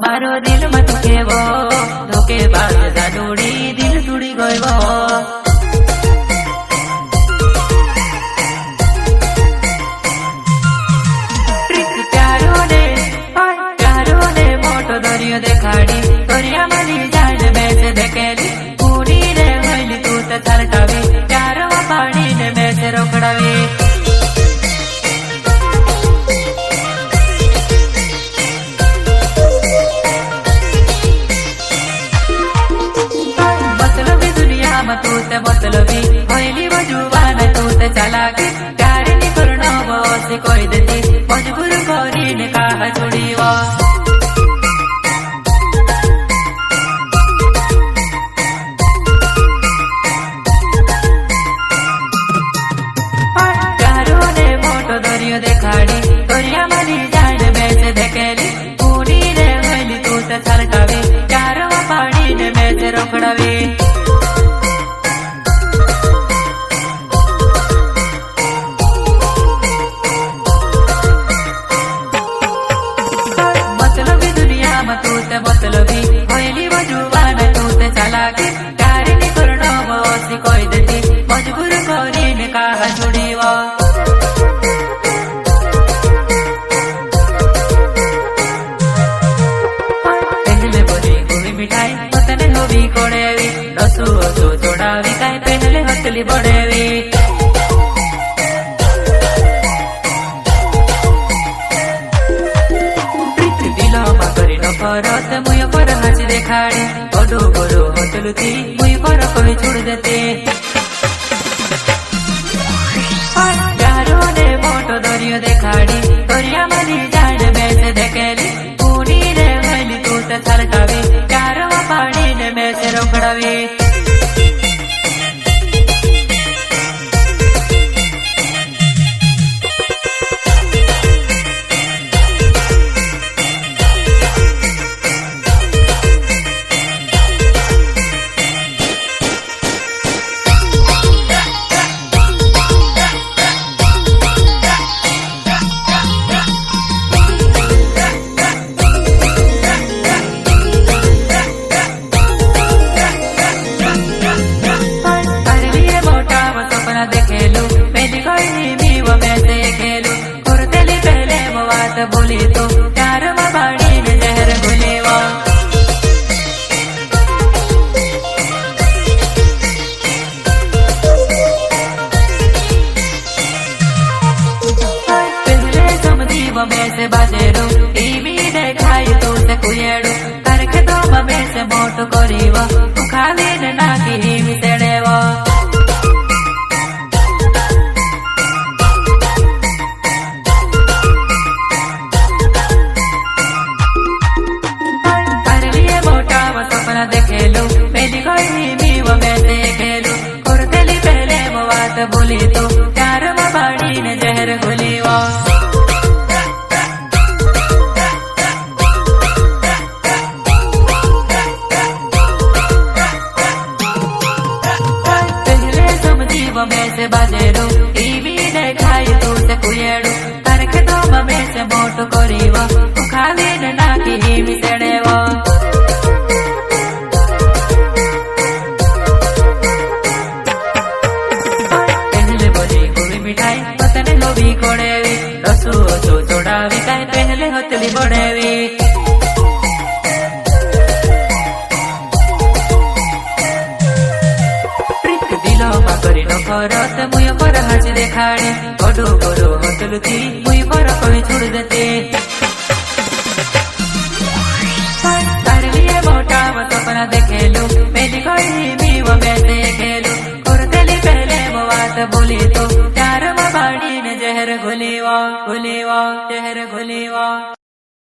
मारो दिल में दुखेवो धोकेबाज जादूड़ी दिल तुड़ी गयो दरियो देखाड़ी दरिया मली जान बेच देखेली पूरी रे होली तू तो छलकावी चारों पानी ने बेच रोकड़ावी मतलबी दुनिया में तू ते मतलबी होली बजुबान तू ते चलाकी प्यार नहीं करना वो से कोई देती मजबूर कोरी ने कहा छोड़ी वो देखाड़ी दरिया मली जान बेच देखेली पूरी रे होली तू तो छलकावी चारों पानी ने बेच रोकड़ावी मतलबी दुनिया में तू ते मतलबी होली बजुबान तू ते चलाकी प्यार नहीं करना वो सी कोई देती मजबूर कोरी ने कहा छोड़ी वो मिठाई तने होवी कोड़ेवी रसू रसू जोड़ावी काई पहले हथली बड़ेवी प्रीति दिलो मा करी न परत मुय पर हंस देखाड़ी बड़ो बड़ो हथलु थी मुय पर कोई छोड़ देते चारों ने मोटो दरियो देखाड़ी दरिया मली जान बेच देखेली पूरी रे होली तू तो छलकावी चारों पानी ने बेच रोकड़ावी देखेलू पहली कोई भी वो मैं से खेलू कुर्तेली पहले वो बात बोली तो चार बाड़ी ने जहर घुले वो पहले समझी वो मैं से बाजेरू टीवी देखाई तू से कुएड़ू करके तो मैं से मोट करी वो खाली ने ना की मिसेड़े वो देखेलू पहली कोई भी वो मैं से खेलू कुर्तेली पहले वो बात बोली तो चार बाड़ी ने जहर घुली वो पहले समझी वो मैं से बाजेरू टीवी देखाई तू से कुएड़ू करके तो मैं से मोट करी वो खाली ना की मिसेड़े वो मिठाई तने होवी कोड़ेवी रसू रसू जोड़ावी काई पहले हथली बड़ेवी प्रीति दिलो मा करी न परत मुय पर हंस देखाड़ी बड़ो बड़ो हथलु थी मुय पर कोई छोड़ देते तारे लिए मोटा सपना देखेलू पहली कोई भी वो मैं से खेलू कुर्तेली पहले वो बात बोली तो चार बाड़ी ने जहर घुली वो जहर घुली वो।